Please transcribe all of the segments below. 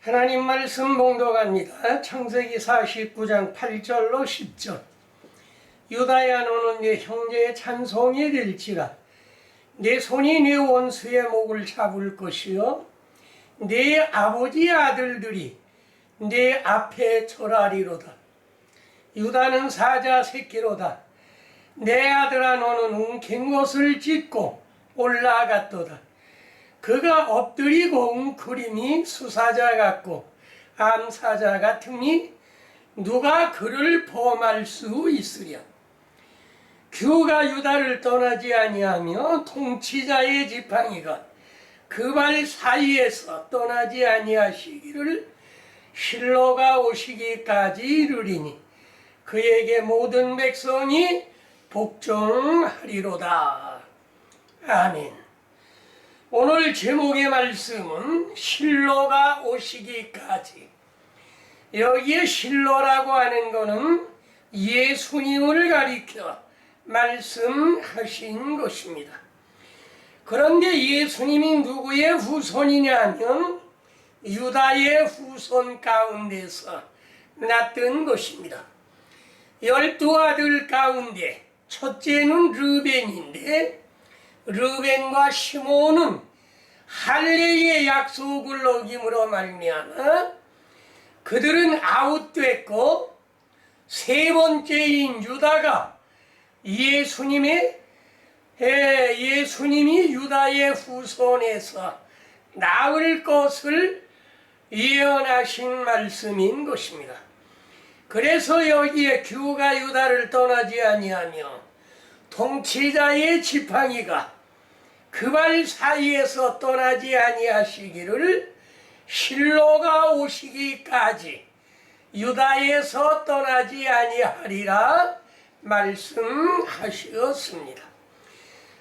하나님 말씀 봉독합니다. 창세기 49장 8절로 10절. 유다야, 너는 내 형제의 찬송이 될지라. 내 손이 내 원수의 목을 잡을 것이요 내 아버지의 아들들이 내 앞에 절하리로다. 유다는 사자 새끼로다. 내 아들아, 너는 웅킨 것을 짓고 올라갔도다. 그가 엎드리고 웅크림이 수사자 같고 암사자 같으니 누가 그를 범할 수 있으랴. 규가 유다를 떠나지 아니하며 통치자의 지팡이가 그 발 사이에서 떠나지 아니하시기를 실로가 오시기까지 이르리니 그에게 모든 백성이 복종하리로다. 아멘. 오늘 제목의 말씀은 실로가 오시기까지. 여기에 실로라고 하는 것은 예수님을 가리켜 말씀하신 것입니다. 그런데 예수님이 누구의 후손이냐 하면 유다의 후손 가운데서 났던 것입니다. 12아들 가운데 첫째는 르벤인데, 르벤과 시몬은 할례의 약속을 어김으로 말미암아 그들은 아웃됐고, 세 번째인 유다가 예수님이 유다의 후손에서 나을 것을 예언하신 말씀인 것입니다. 그래서 여기에 규가 유다를 떠나지 아니하며 통치자의 지팡이가 그 발 사이에서 떠나지 아니하시기를 실로가 오시기까지 유다에서 떠나지 아니하리라 말씀하셨습니다.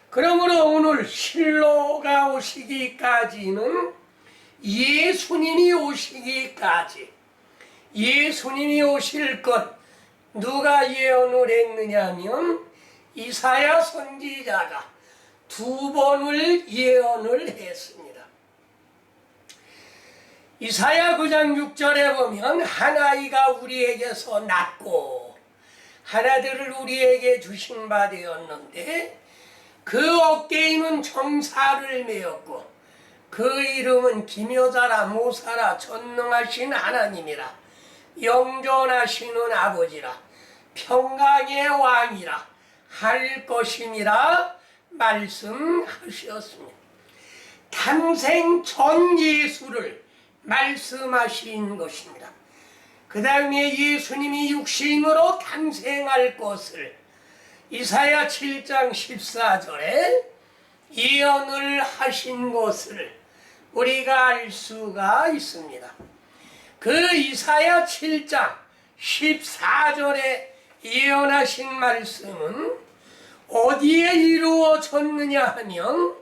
그러므로 오늘 실로가 오시기까지는 예수님이 오시기까지, 예수님이 오실 것 누가 예언을 했느냐 하면 이사야 선지자가 2번을 예언을 했습니다. 이사야 9장 6절에 보면 한 아이가 우리에게서 낳고 하나들을 우리에게 주신 바 되었는데 그 어깨에는 정사를 메었고 그 이름은 기묘자라 모사라 전능하신 하나님이라 영존하시는 아버지라 평강의 왕이라 할 것임이라 말씀하셨습니다. 탄생 전 예수를 말씀하신 것입니다. 그 다음에 예수님이 육신으로 탄생할 것을 이사야 7장 14절에 예언을 하신 것을 우리가 알 수가 있습니다. 그 이사야 7장 14절에 예언하신 말씀은 어디에 이루어졌느냐 하면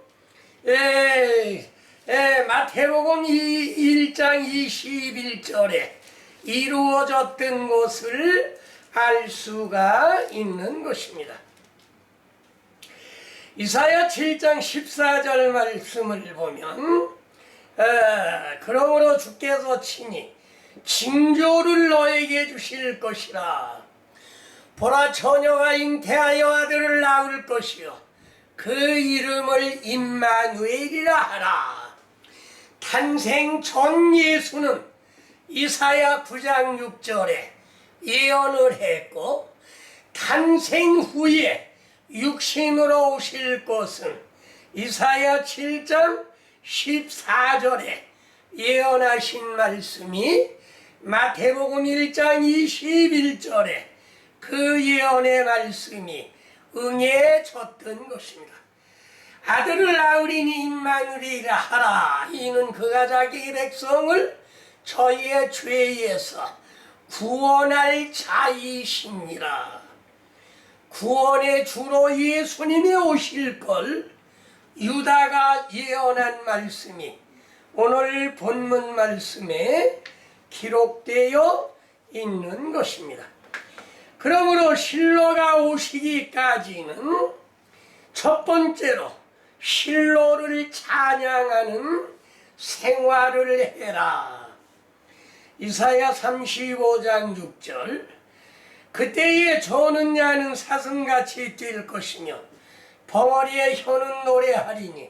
마태복음 1장 21절에 이루어졌던 것을 알 수가 있는 것입니다. 이사야 7장 14절 말씀을 보면 그러므로 주께서 친히 징조를 너에게 주실 것이라. 보라, 처녀가 잉태하여 아들을 낳을 것이요 그 이름을 임마누엘이라 하라. 탄생 전 예수는 이사야 9장 6절에 예언을 했고, 탄생 후에 육신으로 오실 것은 이사야 7장 14절에 예언하신 말씀이 마태복음 1장 21절에 그 예언의 말씀이 응해졌던 것입니다. 아들을 낳으리니 임마누엘이라 하라. 이는 그가 자기 백성을 저희의 죄에서 구원할 자이시니라. 구원의 주로 예수님이 오실 걸 유다가 예언한 말씀이 오늘 본문 말씀에 기록되어 있는 것입니다. 그러므로 실로가 오시기까지는 첫 번째로 실로를 찬양하는 생활을 해라. 이사야 35장 6절 그때에 조는 자는 사슴같이 뛸 것이며 벙어리의 혀는 노래하리니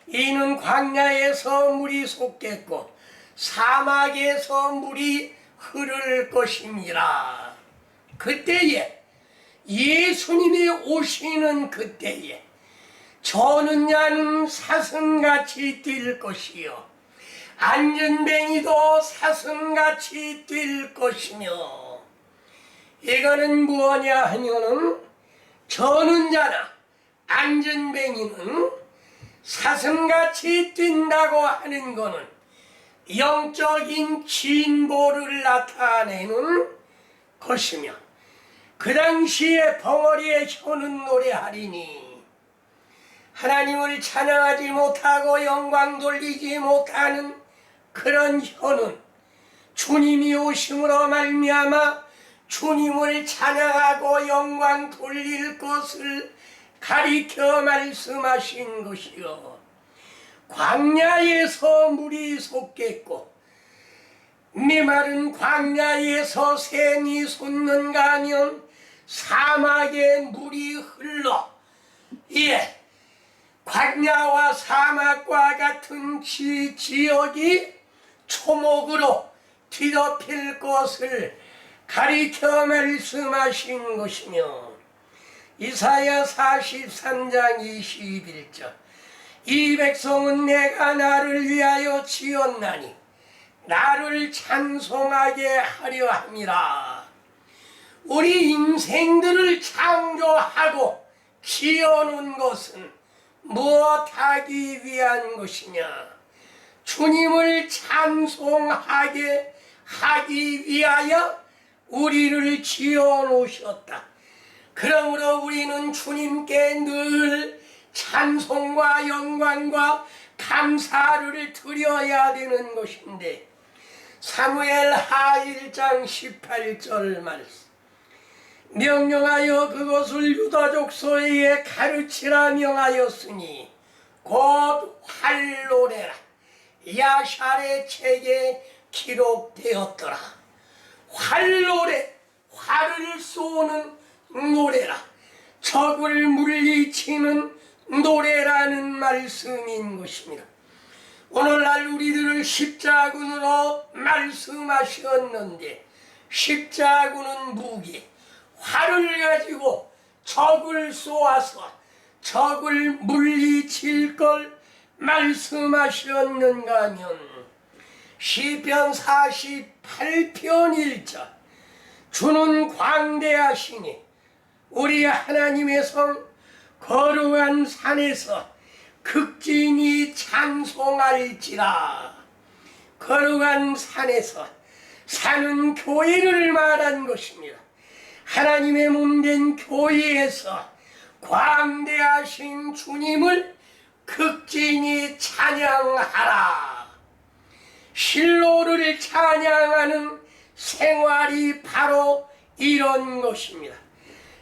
이는 광야에서 물이 솟겠고 사막에서 물이 흐를 것임이라. 그때에 예수님이 오시는 그때에 조는 자는 사슴같이 뛸 것이요 안전뱅이도 사슴같이 뛸 것이며 이거는 무엇냐 하면은 조는 자나 안전뱅이는 사슴같이 뛴다고 하는 것은 영적인 진보를 나타내는 것이며 그 당시에 벙어리의 혀는 노래하리니 하나님을 찬양하지 못하고 영광 돌리지 못하는 그런 혀는 주님이 오심으로 말미암아 주님을 찬양하고 영광 돌릴 것을 가리켜 말씀하신 것이요 광야에서 물이 솟겠고 메마른 광야에서 샘이 솟는가 하면 사막에 물이 흘러 광야와 사막과 같은 지역이 초목으로 뒤덮일 것을 가리켜 말씀하신 것이며 이사야 43장 21절 이 백성은 내가 나를 위하여 지었나니 나를 찬송하게 하려 함이라. 우리 인생들을 창조하고 지어놓은 것은 무엇하기 위한 것이냐? 주님을 찬송하게 하기 위하여 우리를 지어놓으셨다. 그러므로 우리는 주님께 늘 찬송과 영광과 감사를 드려야 되는 것인데 사무엘하 1장 18절 말씀 명령하여 그것을 유다 족속에게 가르치라 명하였으니 곧 활노래라 야샬의 책에 기록되었더라. 활노래, 활을 쏘는 노래라 적을 물리치는 노래라는 말씀인 것입니다. 오늘날 우리들을 십자군으로 말씀하셨는데 십자군은 무기, 활을 가지고 적을 쏘아서 적을 물리칠 걸 말씀하셨는가 하면 시편 48편 1절 주는 광대하시니 우리 하나님의 성 거룩한 산에서 극진히 찬송할지라. 거룩한 산에서 사는 교회를 말한 것입니다. 하나님의 몸된 교회에서 광대하신 주님을 극진히 찬양하라. 실로를 찬양하는 생활이 바로 이런 것입니다.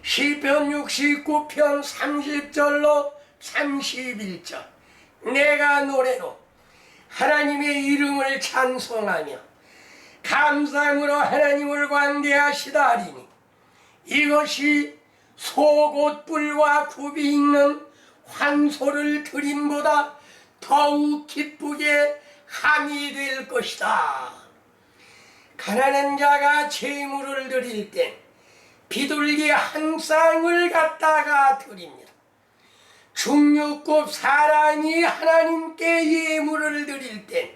시편 69편 30절로 31절 내가 노래로 하나님의 이름을 찬송하며 감사함으로 하나님을 광대하시다 하리니 이것이 속옷불과 굽이 있는 환소를 드림보다 더욱 기쁘게 함이 될 것이다. 가난한 자가 제물을 드릴 땐 비둘기 한 쌍을 갖다가 드립니다. 중류급 사람이 하나님께 예물을 드릴 땐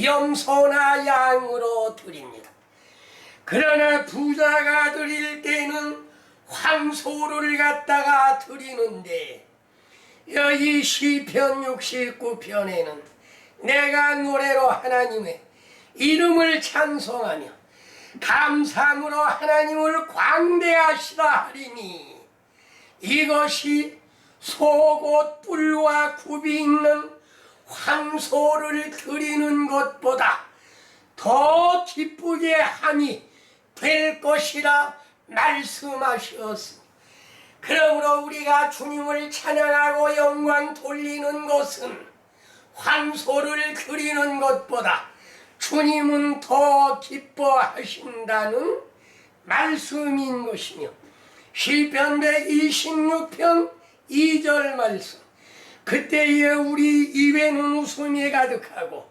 염소나 양으로 드립니다. 그러나 부자가 드릴 때는 황소를 갖다가 드리는데 여기 시편 69편에는 내가 노래로 하나님의 이름을 찬송하며 감사함으로 하나님을 광대하시라 하리니 이것이 속옷 뿔과 굽이 있는 황소를 드리는 것보다 더 기쁘게 함이 될 것이라 말씀하셨습니다. 그러므로 우리가 주님을 찬양하고 영광 돌리는 것은 황소를 드리는 것보다 주님은 더 기뻐하신다는 말씀인 것이며, 시편 126편 2절 말씀, 그때에 우리 입에는 웃음이 가득하고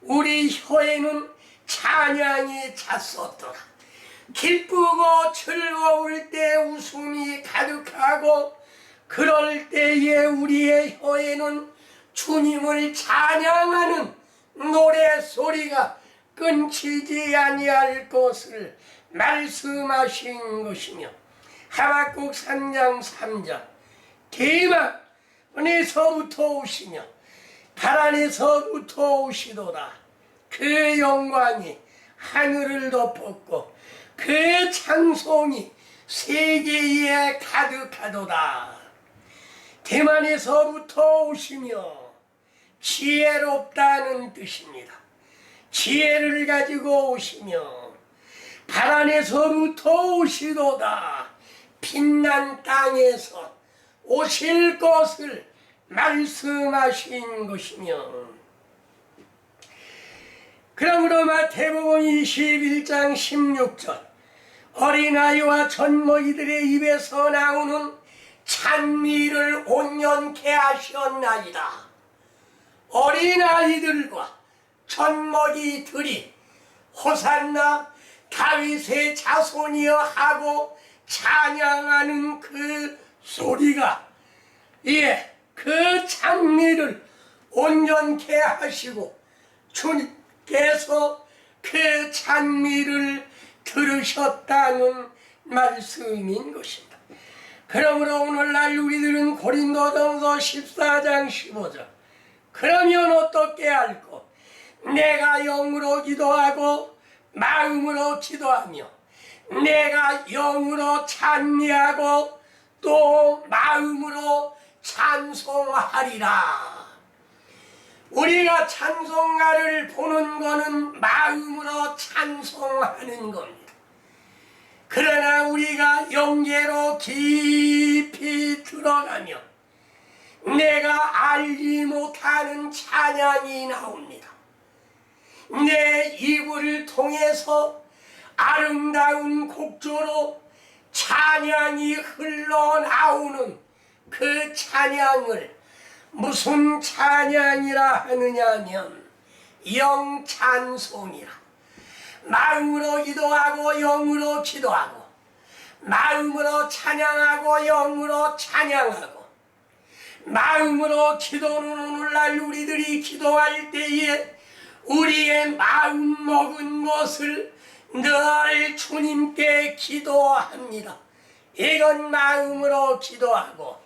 우리 혀에는 찬양이 찼었더라. 기쁘고 즐거울 때 웃음이 가득하고 그럴 때에 우리의 혀에는 주님을 찬양하는 노래소리가 끊기지 아니할 것을 말씀하신 것이며, 하박국 3장 3절, 대만에서부터 오시며 발 안에서부터 오시도다. 그 영광이 하늘을 덮었고 그 찬송이 세계에 가득하도다. 대만에서부터 오시며 지혜롭다는 뜻입니다. 지혜를 가지고 오시며 발 안에서부터 오시도다. 빛난 땅에서 오실 것을 말씀하신 것이며, 그러므로 마태복음 21장 16절, 어린아이와 젖먹이들의 입에서 나오는 찬미를 온전케 하셨나이다. 어린아이들과 젖먹이들이 호산나 다윗의 자손이여 하고 찬양하는 그 소리가, 그 찬미를 온전케 하시고 주님께서 그 찬미를 들으셨다는 말씀인 것입니다. 그러므로 오늘날 우리들은 고린도전서 14장 15절, 그러면 어떻게 할꼬? 내가 영으로 기도하고 마음으로 기도하며 내가 영으로 찬미하고 또 마음으로 찬송하리라. 우리가 찬송가를 보는 것은 마음으로 찬송하는 겁니다. 그러나 우리가 영계로 깊이 들어가며 내가 알지 못하는 찬양이 나옵니다. 내 입을 통해서 아름다운 곡조로 찬양이 흘러나오는 그 찬양을 무슨 찬양이라 하느냐 하면 영찬송이라. 마음으로 기도하고 영으로 기도하고 마음으로 찬양하고 영으로 찬양하고, 마음으로 기도는 오늘날 우리들이 기도할 때에 우리의 마음 먹은 것을 늘 주님께 기도합니다. 이건 마음으로 기도하고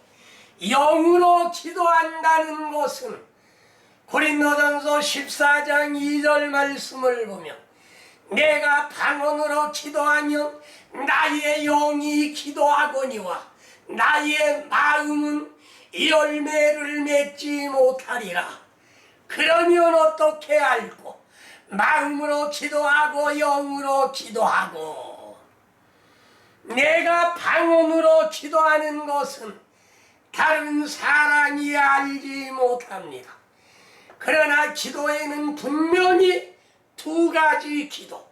영으로 기도한다는 것은 고린도전서 14장 2절 말씀을 보면 내가 방언으로 기도하면 나의 영이 기도하거니와 나의 마음은 열매를 맺지 못하리라. 그러면 어떻게 알고? 마음으로 기도하고 영으로 기도하고. 내가 방언으로 기도하는 것은 다른 사람이 알지 못합니다. 그러나 기도에는 분명히 두 가지 기도,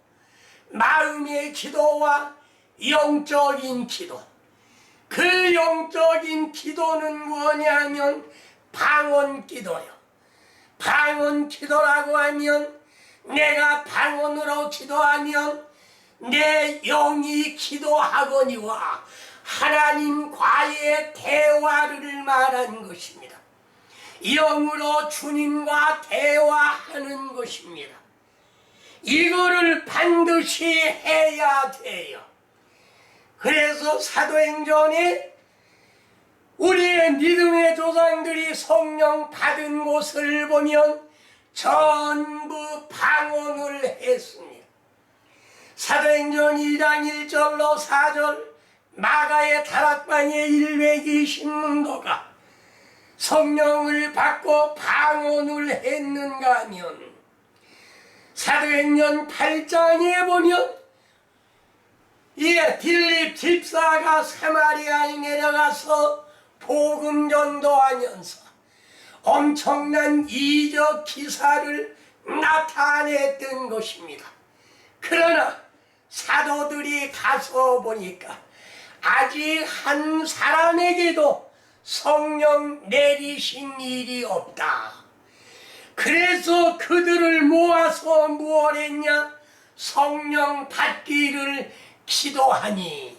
마음의 기도와 영적인 기도. 그 영적인 기도는 뭐냐면 방언 기도요. 방언 기도라고 하면 내가 방언으로 기도하면 내 영이 기도하거니와 하나님과의 대화를 말한 것입니다. 영으로 주님과 대화하는 것입니다. 이거를 반드시 해야 돼요. 그래서 사도행전에 우리의 믿음의 조상들이 성령 받은 곳을 보면 전부 방언을 했습니다. 사도행전 2장 1절로 4절, 마가의 다락방에 120문도가 성령을 받고 방언을 했는가 하면 사도행전 8장에 보면 빌립 집사가 사마리아에 내려가서 복음 전도하면서 엄청난 이적 기사를 나타냈던 것입니다. 그러나 사도들이 가서 보니까 아직 한 사람에게도 성령 내리신 일이 없다. 그래서 그들을 모아서 무엇 했냐? 성령 받기를 기도하니,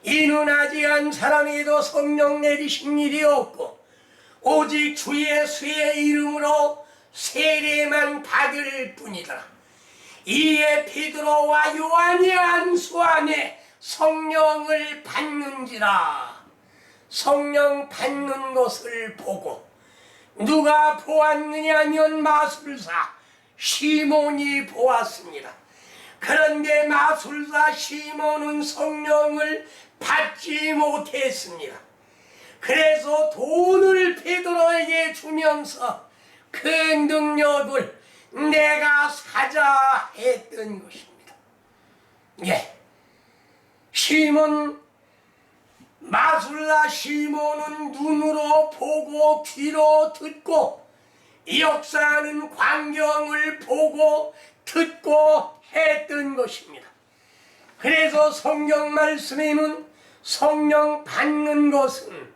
이는 아직 한 사람에게도 성령 내리신 일이 없고 오직 주 예수의 이름으로 세례만 받을 뿐이더라. 이에 베드로와 요한이 안수 안에 성령을 받는지라. 성령 받는 것을 보고 누가 보았느냐 하면 마술사 시몬이 보았습니다. 그런데 마술사 시몬은 성령을 받지 못했습니다. 그래서 돈을 베드로에게 주면서 그 능력을 내가 사자 했던 것입니다. 예, 시몬, 마술사 시몬은 눈으로 보고 귀로 듣고 역사하는 광경을 보고 듣고 했던 것입니다. 그래서 성경 말씀에는 성령 받는 것은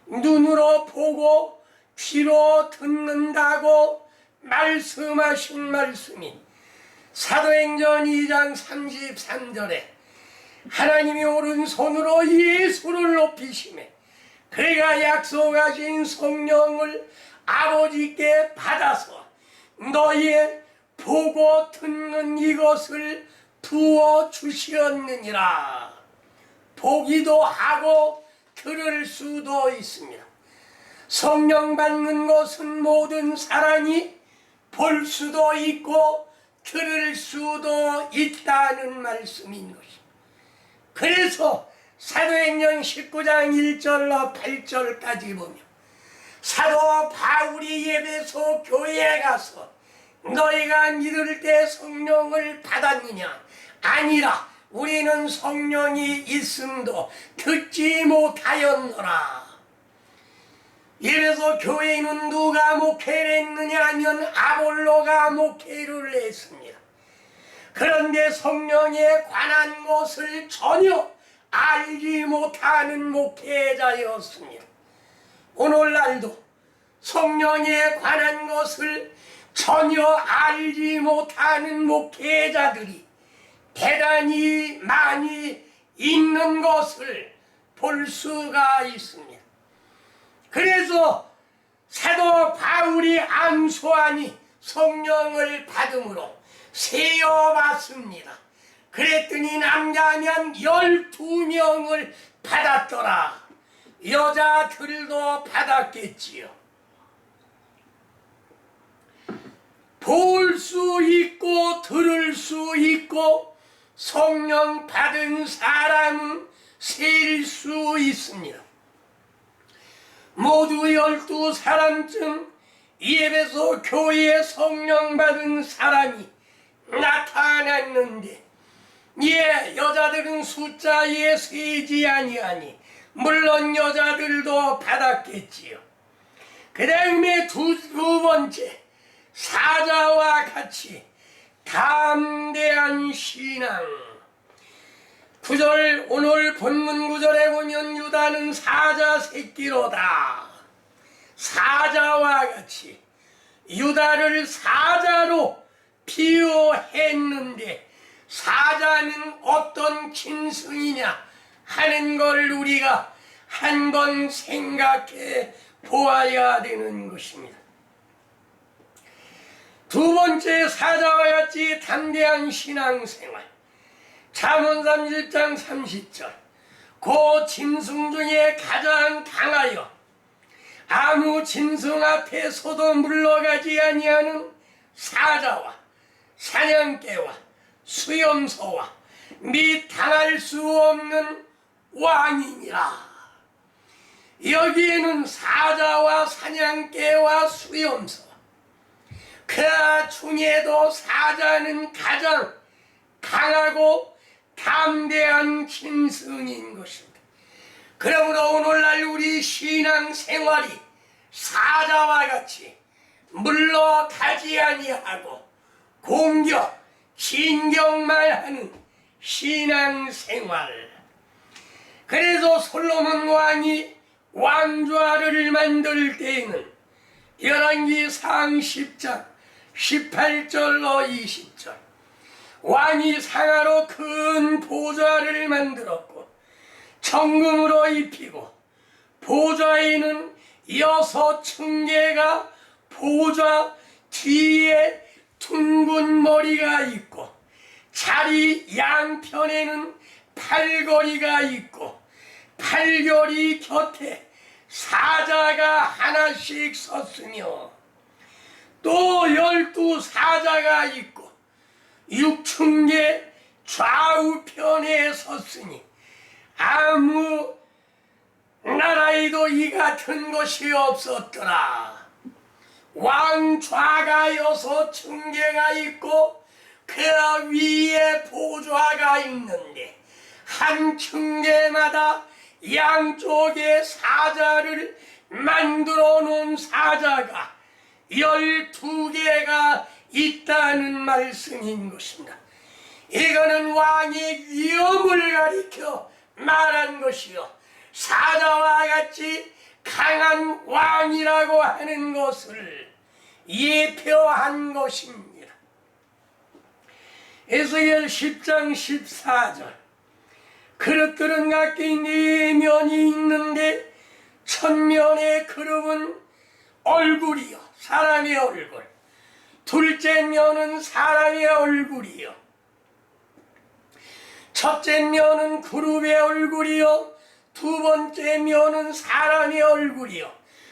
눈으로 보고 귀로 듣는다고 말씀하신 말씀이 사도행전 2장 33절에 하나님이 오른손으로 예수를 높이시매 그가 약속하신 성령을 아버지께 받아서 너희의 보고 듣는 이것을 부어 주시었느니라. 보기도 하고 들을 수도 있습니다. 성령 받는 것은 모든 사람이 볼 수도 있고 들을 수도 있다는 말씀인 것입니다. 그래서 사도행전 19장 1절로 8절까지 보면 사도 바울이 에베소 교회에 가서 너희가 믿을 때 성령을 받았느냐? 아니라 우리는 성령이 있음도 듣지 못하였노라. 에베소 교회는 누가 목회를 했느냐 하면 아볼로가 목회를 했습니다. 그런데 성령에 관한 것을 전혀 알지 못하는 목회자였습니다. 오늘날도 성령에 관한 것을 전혀 알지 못하는 목회자들이 대단히 많이 있는 것을 볼 수가 있습니다. 그래서 사도 바울이 안수하니 성령을 받음으로 세어봤습니다. 그랬더니 남자면 12명을 받았더라. 여자들도 받았겠지요. 볼 수 있고 들을 수 있고 성령 받은 사람은 셀 수 있습니다. 모두 12사람쯤 에베소 교회에 성령 받은 사람이 나타났는데, 예, 여자들은 숫자에 세지 아니하니 물론 여자들도 받았겠지요. 그 다음에 두 번째, 사자와 같이 담대한 신앙. 9절, 오늘 본문 9절에 보면 유다는 사자 새끼로다. 사자와 같이 유다를 사자로 비유했는데 사자는 어떤 짐승이냐 하는 걸 우리가 한 번 생각해 보아야 되는 것입니다. 두 번째, 사자와 같이 담대한 신앙생활. 잠언 31장 30절. 그 짐승 중에 가장 강하여 아무 짐승 앞에서도 물러가지 아니하는 사자와 사냥개와 수염소와 및 당할 수 없는 왕이니라. 여기에는 사자와 사냥개와 수염소, 그 중에도 사자는 가장 강하고 담대한 짐승인 것입니다. 그러므로 오늘날 우리 신앙생활이 사자와 같이 물러가지 아니하고 공격, 진격만 하는 신앙생활. 그래서 솔로몬 왕이 왕좌를 만들 때에는 열왕기상 10장 18절로 20절 왕이 상하로 큰 보좌를 만들었고 정금으로 입히고 보좌에는 6층계가 보좌 뒤에 둥근 머리가 있고 자리 양편에는 팔걸이가 있고 팔걸이 곁에 사자가 하나씩 섰으며 또 12사자가 있고 6층계 좌우편에 섰으니 아무 나라에도 이 같은 것이 없었더라. 왕좌가 6층계가 있고 그 위에 보좌가 있는데 한 층계마다 양쪽에 사자를 만들어 놓은 사자가 12개가 있다는 말씀인 것입니다. 이거는 왕의 위엄을 가리켜 말한 것이요 사자와 같이 강한 왕이라고 하는 것을 예표한 것입니다. 에스겔 10장 14절 그릇들은 각기 4면이 있는데 첫면의 그릇은 얼굴이요 사람의 얼굴, 둘째 면은 사람의 얼굴이요 첫째 면은 그룹의 얼굴이요 두 번째 면은 사람의 얼굴이요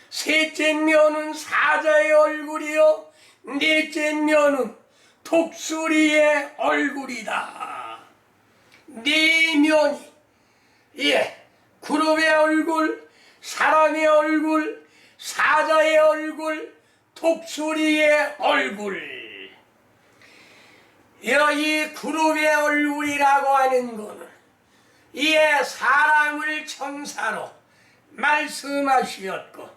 셋째 면은 사자의 얼굴이요 넷째 면은 독수리의 얼굴이다. 4면이 그룹의 얼굴, 사람의 얼굴, 사자의 얼굴, 독수리의 얼굴. 이 그룹의 얼굴이라고 하는 것은 사람을 천사로 말씀하시었고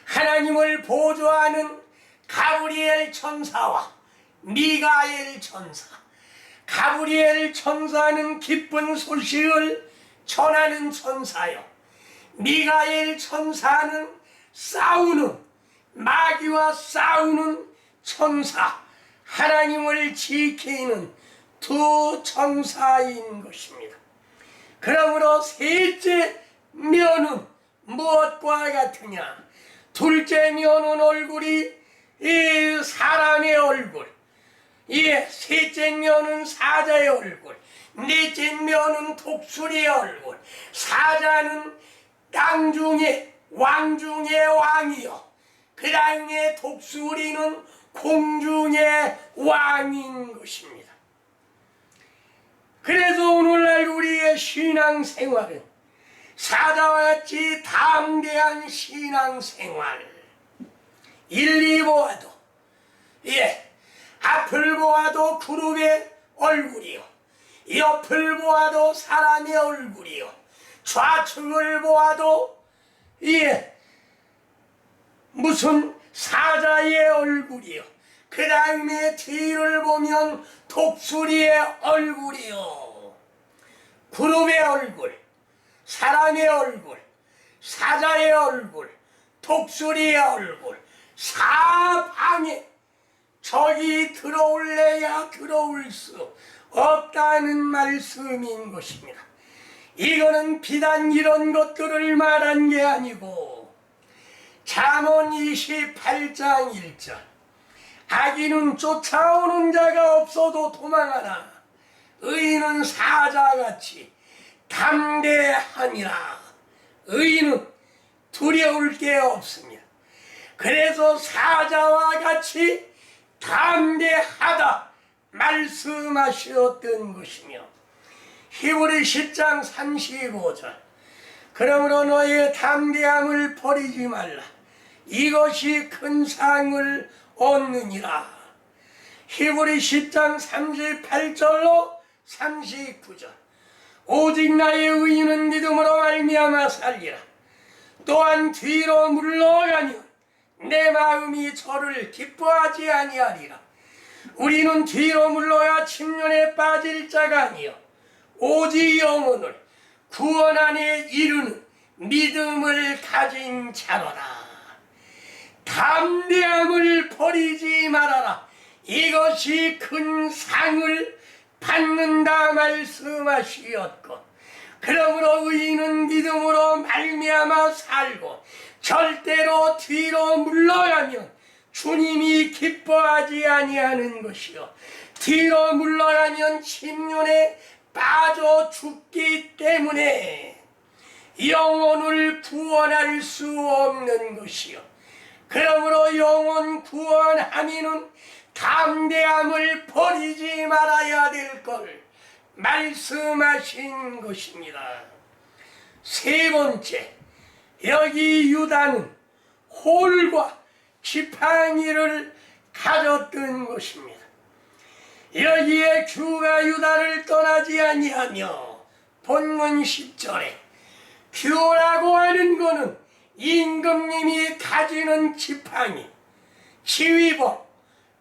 하나님을 보조하는 가브리엘 천사와 미가엘 천사. 가브리엘 천사는 기쁜 소식을 전하는 천사요 미가엘 천사는 싸우는 마귀와 싸우는 천사, 하나님을 지키는 두 천사인 것입니다. 그러므로 셋째 면은 무엇과 같으냐? 둘째 면은 얼굴이 사람의 얼굴, 셋째 면은 사자의 얼굴, 넷째 면은 독수리의 얼굴. 사자는 땅 중에 왕 중에 왕이요 그 다음에 독수리는 공중의 왕인 것입니다. 그래서 오늘날 우리의 신앙생활은 사자와 같이 담대한 신앙생활. 1, 2 보아도 앞을 보아도 그룹의 얼굴이요 옆을 보아도 사람의 얼굴이요 좌측을 보아도 무슨 사자의 얼굴이요 그 다음에 뒤를 보면 독수리의 얼굴이요 그룹의 얼굴, 사람의 얼굴, 사자의 얼굴, 독수리의 얼굴 사방에 적이 들어올래야 들어올 수 없다는 말씀인 것입니다. 이거는 비단 이런 것들을 말한 게 아니고 잠언 28장 1절 악인은 쫓아오는 자가 없어도 도망하나 의인은 사자같이 담대하니라. 의인은 두려울 게 없습니다. 그래서 사자와 같이 담대하다 말씀하셨던 것이며 히브리 10장 35절 그러므로 너의 담대함을 버리지 말라. 이것이 큰 상을 얻느니라. 히브리 10장 38절로 39절 오직 나의 의인은 믿음으로 말미암아 살리라. 또한 뒤로 물러가면 내 마음이 저를 기뻐하지 아니하리라. 우리는 뒤로 물러야 침륜에 빠질 자가 아니요 오직 영혼을 구원 안에 이루는 믿음을 가진 자로라. 담대함을 버리지 말아라. 이것이 큰 상을 받는다 말씀하시었고, 그러므로 의인은 믿음으로 말미암아 살고 절대로 뒤로 물러가면 주님이 기뻐하지 아니하는 것이요 뒤로 물러가면 침륜에 빠져 죽기 때문에 영혼을 구원할 수 없는 것이요 그러므로 영혼 구원하면은 담대함을 버리지 말아야 될 걸 말씀하신 것입니다. 세 번째, 여기 유다는 홀과 지팡이를 가졌던 것입니다. 여기에 주가 유다를 떠나지 아니하며 본문 10절에 규라고 하는 것은 임금님이 가지는 지팡이, 지휘봉,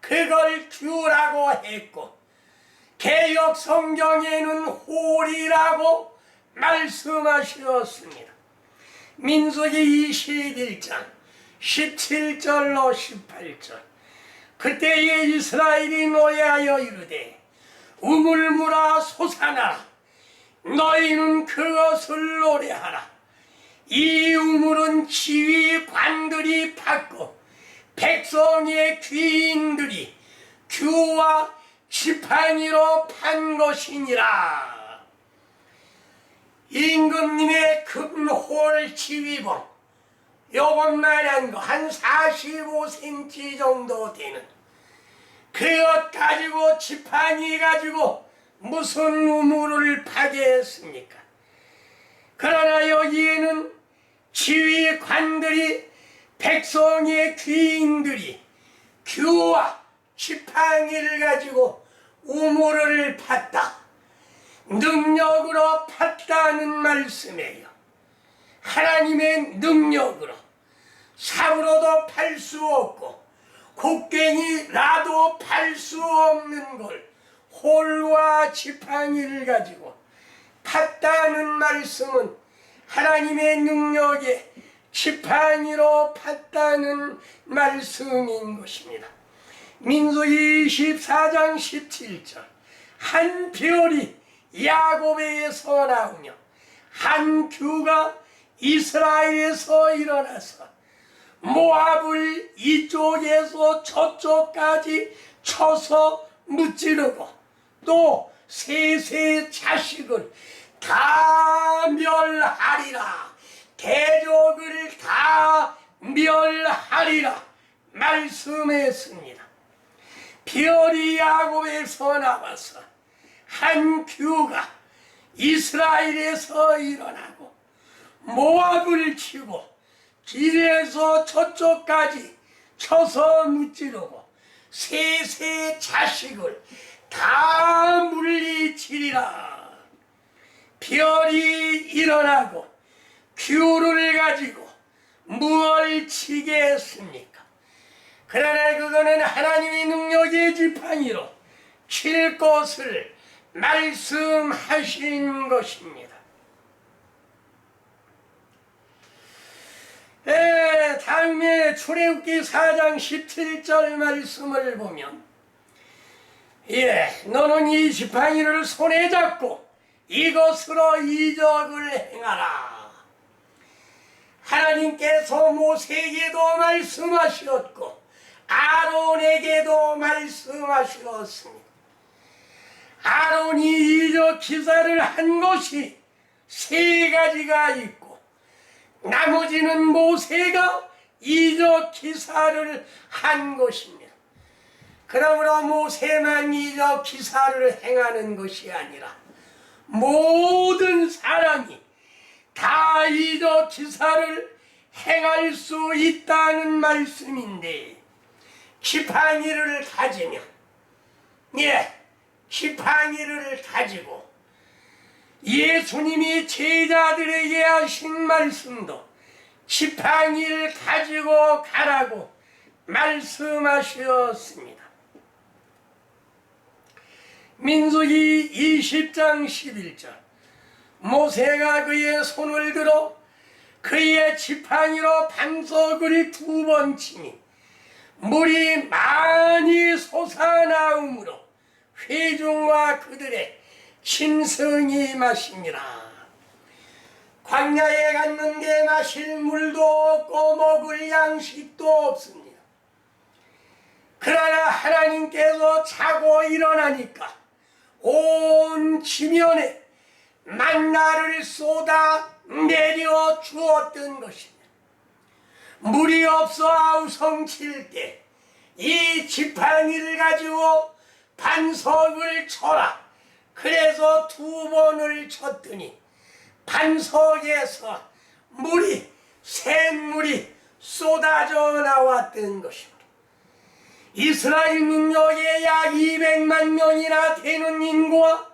그걸 규라고 했고, 개역 성경에는 홀이라고 말씀하셨습니다. 민수기 21장 17절로 18절. 그때에 이스라엘이 노예하여 이르되 우물물아 솟아나라. 너희는 그것을 노래하라. 이 우물은 지휘관들이 받고 백성의 귀인들이 규와 지팡이로 판 것이니라. 임금님의 금홀 지휘봉, 요것만한 거 한 45cm 정도 되는 그것 가지고 지팡이 가지고 무슨 우물을 파게 했습니까? 그러나 여기에는 지휘관들이 백성의 귀인들이 규와 지팡이를 가지고 우물을 팠다. 능력으로 팠다는 말씀이에요. 하나님의 능력으로 삽으로도 팔 수 없고 곡괭이라도 팔 수 없는 걸 홀과 지팡이를 가지고 팠다는 말씀은 하나님의 능력에 지팡이로 팠다는 말씀인 것입니다. 민수기 24장 17절. 한 별이 야곱에서 나오며 한 규가 이스라엘에서 일어나서 모압을 이쪽에서 저쪽까지 쳐서 무찌르고 또 셋의 자식을 다 멸하리라. 대적을 다 멸하리라 말씀했습니다. 별이 야곱에서 나와서 한 규가 이스라엘에서 일어나고 모압을 치고 길에서 저쪽까지 쳐서 무찌르고 셋의 자식을 다 물리치리라. 별이 일어나고 규를 가지고 무엇을 치게 했습니까? 그러나 그거는 하나님의 능력의 지팡이로 칠 것을 말씀하신 것입니다. 다음에 출애굽기 4장 17절 말씀을 보면 너는 이 지팡이를 손에 잡고 이것으로 이적을 행하라. 하나님께서 모세에게도 말씀하셨고 아론에게도 말씀하셨습니다. 아론이 이적 기사를 한 것이 세 가지가 있고 나머지는 모세가 이적 기사를 한 것입니다. 그러므로 모세만 이적 기사를 행하는 것이 아니라 모든 사람이 다 이적 기사를 행할 수 있다는 말씀인데, 지팡이를 가지면 지팡이를 가지고 예수님이 제자들에게 하신 말씀도 지팡이를 가지고 가라고 말씀하셨습니다. 민수기 20장 11절 모세가 그의 손을 들어 그의 지팡이로 반석을 2번 치니 물이 많이 솟아나오므로 회중과 그들의 짐승이 마시니라. 광야에 갔는데 마실 물도 없고 먹을 양식도 없습니다. 그러나 하나님께서 자고 일어나니까 온 지면에 만나를 쏟아 내려 주었던 것입니다. 물이 없어 아우성칠 때 이 지팡이를 가지고 반석을 쳐라. 그래서 2번을 쳤더니 반석에서 샘물이 쏟아져 나왔던 것입니다. 이스라엘 민족의 약 200만 명이나 되는 인구와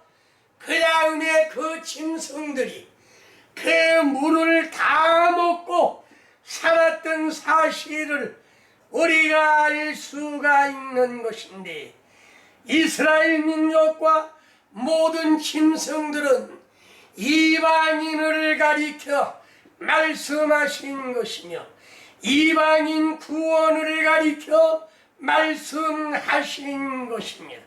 그 다음에 그 짐승들이 그 물을 다 먹고 살았던 사실을 우리가 알 수가 있는 것인데, 이스라엘 민족과 모든 짐승들은 이방인을 가리켜 말씀하신 것이며 이방인 구원을 가리켜 말씀하신 것입니다.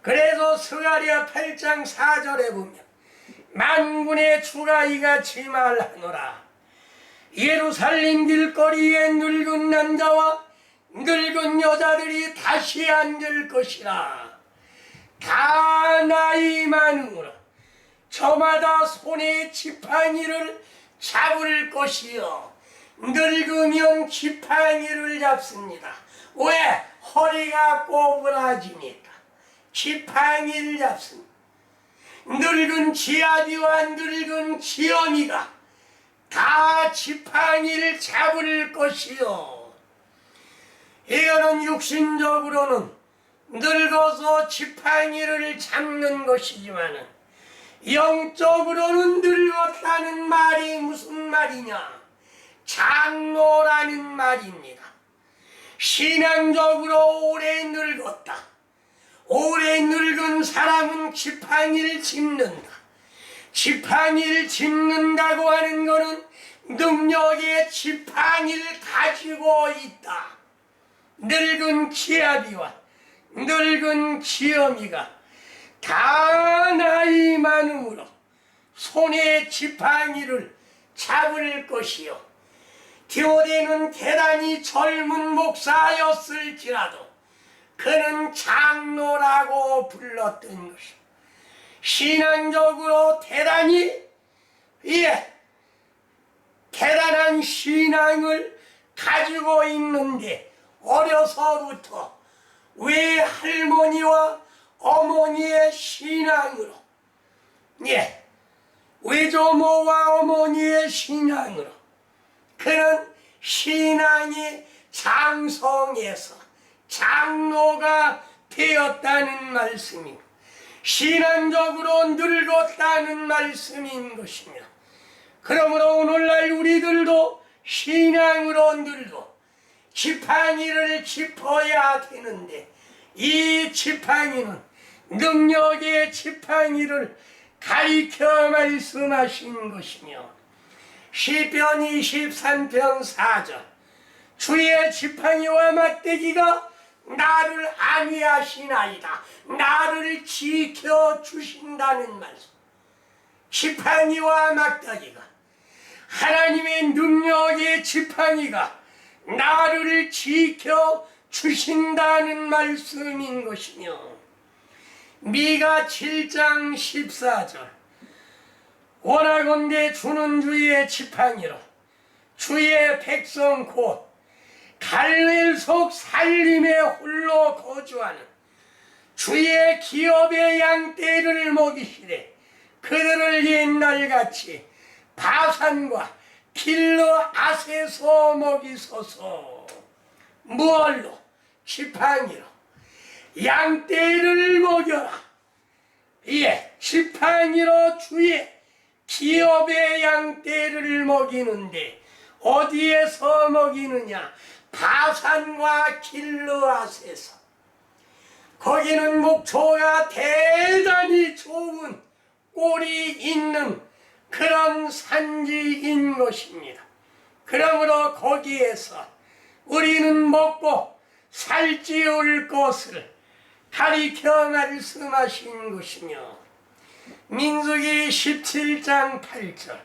그래서 스가랴 8장 4절에 보면 만군의 주가 이같이 말하노라. 예루살렘 길거리에 늙은 남자와 늙은 여자들이 다시 앉을 것이라. 다 나이 많으므로 저마다 손에 지팡이를 잡을 것이요 늙으면 지팡이를 잡습니다. 왜? 허리가 꼬부라지니까 지팡이를 잡습니다. 늙은 지아비와 늙은 지엄이가 다 지팡이를 잡을 것이요. 이거는 육신적으로는 늙어서 지팡이를 잡는 것이지만은 영적으로는 늙었다는 말이 무슨 말이냐? 장로라는 말입니다. 신앙적으로 오래 늙었다. 오래 늙은 사람은 지팡이를 짚는다. 지팡이를 짚는다고 하는 것은 능력의 지팡이를 가지고 있다. 늙은 기아비와 늙은 지엄이가 다 나이 많으므로 손에 지팡이를 잡을 것이요. 디모데는 대단히 젊은 목사였을지라도 그는 장로라고 불렀던 것이요. 신앙적으로 대단한 신앙을 가지고 있는데 어려서부터 외할머니와 어머니의 신앙으로, 외조모와 어머니의 신앙으로 그는 신앙이 장성해서 장로가 되었다는 말씀입니다. 신앙적으로 늙었다는 말씀인 것이며, 그러므로 오늘날 우리들도 신앙으로 늙어 지팡이를 짚어야 되는데, 이 지팡이는 능력의 지팡이를 가리켜 말씀하신 것이며, 시편 23편 4절 주의 지팡이와 막대기가 나를 안위하시나이다. 나를 지켜주신다는 말씀. 지팡이와 막대기가, 하나님의 능력의 지팡이가 나를 지켜주신다는 말씀인 것이며, 미가 7장 14절 원하건대 주는 주의 지팡이로 주의 백성 곧 갈멜 속 살림에 홀로 거주하는 주의 기업의 양떼를 먹이시되 그들을 옛날같이 바산과 길러 아세서 먹이소서. 무얼로? 지팡이로 양떼를 먹여라. 지팡이로 주의 기업의 양떼를 먹이는데 어디에서 먹이느냐? 바산과 길르앗에서. 거기는 목초가 대단히 좋은 꼴이 있는 그런 산지인 것입니다. 그러므로 거기에서 우리는 먹고 살찌울 것을 가리켜 말씀하신 것이며, 민수기 17장 8절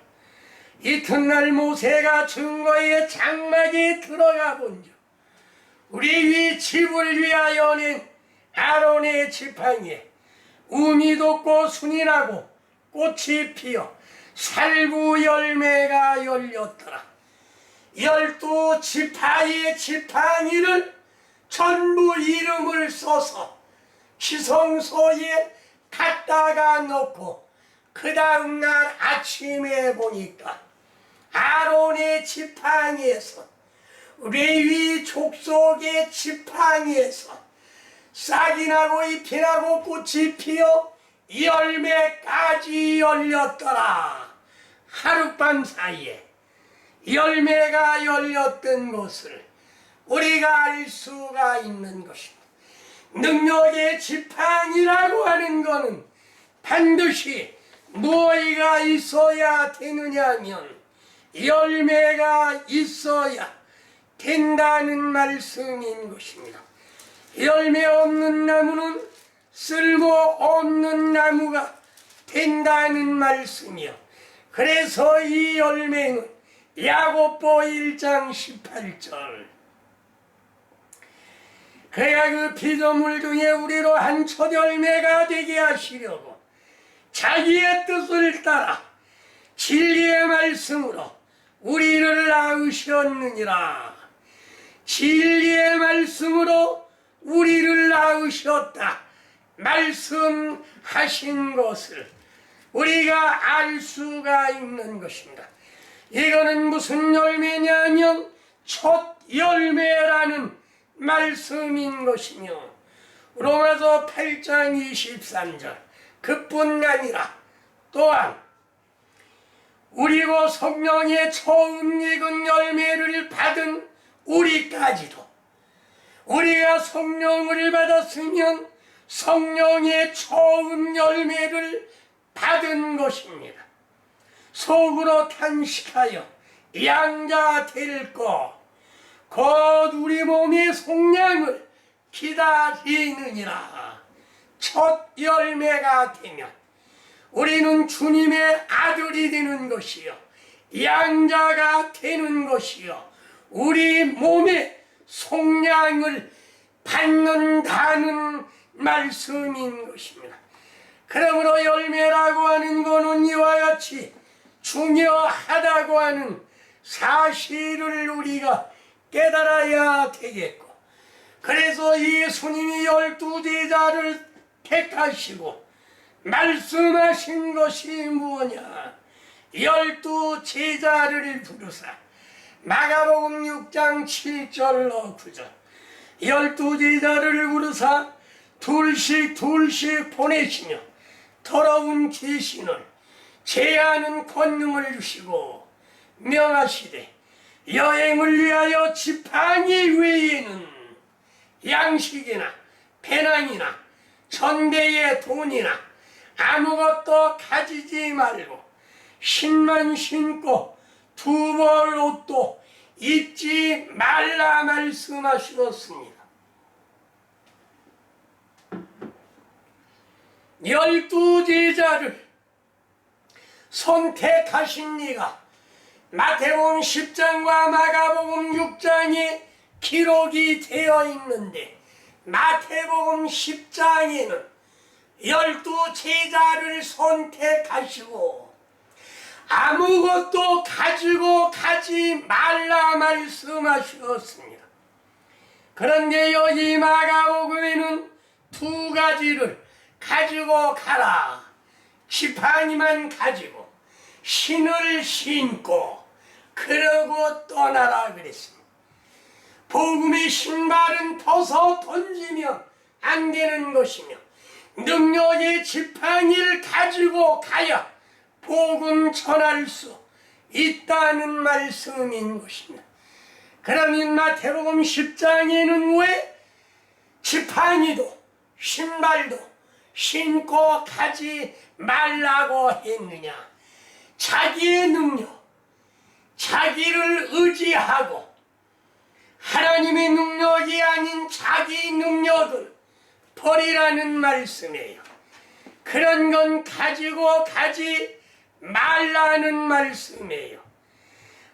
이튿날 모세가 증거의 장막에 들어가 본즉 우리 위 집을 위하여 낸 아론의 지팡이에 움이 돋고 순이 나고 꽃이 피어 살구 열매가 열렸더라. 12지파의 지팡이를 전부 이름을 써서 지성소에 갖다가 놓고 그 다음날 아침에 보니까 아론의 지팡이에서 레위 족속의 지팡이에서 싹이 나고 잎이 나고 꽃이 피어 열매까지 열렸더라. 하룻밤 사이에 열매가 열렸던 것을 우리가 알 수가 있는 것입니다. 능력의 지팡이라고 하는 것은 반드시 무엇이가 있어야 되느냐 하면 열매가 있어야 된다는 말씀인 것입니다. 열매 없는 나무는 쓸모없는 나무가 된다는 말씀이요. 그래서 이 열매는 야고보 1장 18절 그가 그 피조물 중에 우리로 한 첫 열매가 되게 하시려고 자기의 뜻을 따라 진리의 말씀으로 우리를 낳으셨느니라. 진리의 말씀으로 우리를 낳으셨다 말씀하신 것을 우리가 알 수가 있는 것입니다. 이거는 무슨 열매냐면 첫 열매라는 말씀인 것이며, 로마서 8장 23절 그뿐 아니라 또한 우리고 성령의 처음 익은 열매를 받은 우리까지도 우리가 성령을 받았으면 성령의 처음 열매를 받은 것입니다. 속으로 탄식하여 양자 될 것 곧 우리 몸의 속량을 기다리느니라. 첫 열매가 되면 우리는 주님의 아들이 되는 것이요 양자가 되는 것이요 우리 몸의 속량을 받는다는 말씀인 것입니다. 그러므로 열매라고 하는 것은 이와 같이 중요하다고 하는 사실을 우리가 깨달아야 되겠고, 그래서 예수님이 12제자를 택하시고 말씀하신 것이 무엇냐? 12제자를 부르사 마가복음 6장 7절로 9절 12제자를 부르사 둘씩 보내시며 더러운 귀신을 제하는 권능을 주시고 명하시되 여행을 위하여 지팡이 외에는 양식이나 배낭이나 전대의 돈이나 아무것도 가지지 말고 신만 신고 두 벌 옷도 입지 말라 말씀하셨습니다. 12제자를 선택하신 이가 마태복음 10장과 마가복음 6장에 기록이 되어 있는데, 마태복음 10장에는 12제자를 선택하시고 아무것도 가지고 가지 말라 말씀하셨습니다. 그런데 여기 마가복음에는 두 가지를 가지고 가라. 지팡이만 가지고 신을 신고 그러고 떠나라 그랬습니다. 복음의 신발은 벗어 던지면 안 되는 것이며 능력의 지팡이를 가지고 가야 복음 전할 수 있다는 말씀인 것입니다. 그러면 마태복음 10장에는 왜 지팡이도 신발도 신고 가지 말라고 했느냐? 자기의 능력, 자기를 의지하고 하나님의 능력이 아닌 자기 능력을 버리라는 말씀이에요. 그런 건 가지고 가지 말라는 말씀이에요.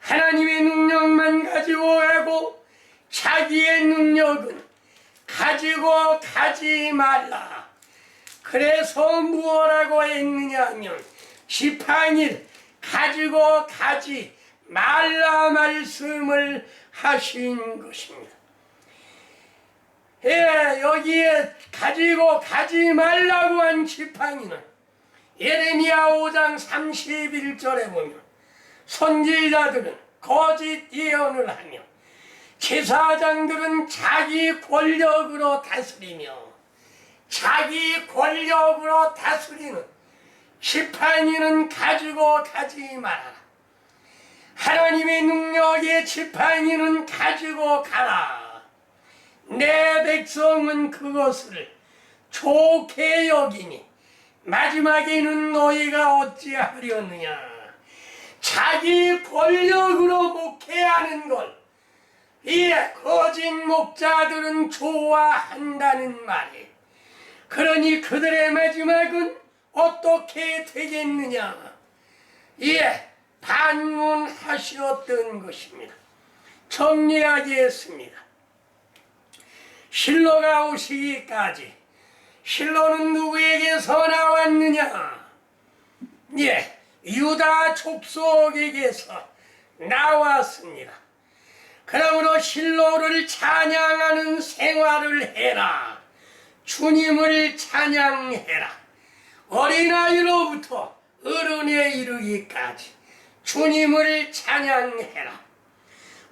하나님의 능력만 가지고 가고 자기의 능력은 가지고 가지 말라. 그래서 무엇라고 했느냐 하면 지팡이를 가지고 가지 말라 말씀을 하신 것입니다. 여기에 가지고 가지 말라고 한 지팡이는 예레미야 5장 31절에 보면 선지자들은 거짓 예언을 하며 제사장들은 자기 권력으로 다스리며 자기 권력으로 다스리는 지팡이는 가지고 가지 말아라. 하나님의 능력의 지팡이는 가지고 가라. 내 백성은 그것을 좋게 여기니 마지막에는 너희가 어찌하려느냐. 자기 권력으로 목회하는 걸 거짓 목자들은 좋아한다는 말이에요. 그러니 그들의 마지막은 어떻게 되겠느냐. 반문하셨던 것입니다. 정리하겠습니다. 실로가 오시기까지 실로는 누구에게서 나왔느냐? 유다 족속에게서 나왔습니다. 그러므로 실로를 찬양하는 생활을 해라. 주님을 찬양해라. 어린아이로부터 어른에 이르기까지 주님을 찬양해라.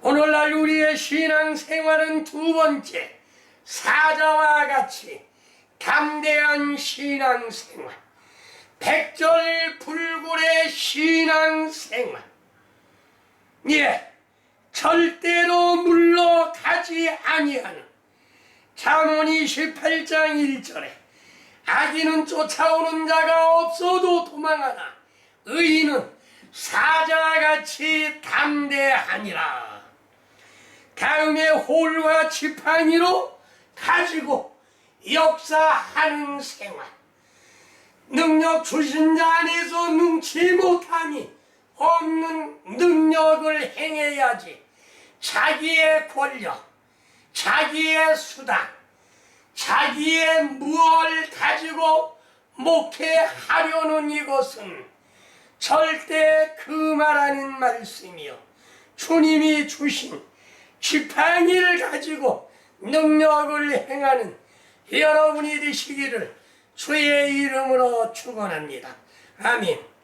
오늘날 우리의 신앙생활은 두 번째, 사자와 같이 담대한 신앙생활, 백절불굴의 신앙생활. 절대로 물러가지 아니하는 잠언 28장 1절에 악인은 쫓아오는 자가 없어도 도망하나 의인은 사자같이 담대하니라. 다음에 홀과 지팡이로 가지고 역사하는 생활. 능력 주신 자 안에서 능치 못하니 없는 능력을 행해야지. 자기의 권력, 자기의 수단, 자기의 무엇을 가지고 목회하려는 이것은 절대 그 말하는 말씀이요. 주님이 주신 지팡이를 가지고 능력을 행하는 여러분이 되시기를 주의 이름으로 축원합니다. 아멘.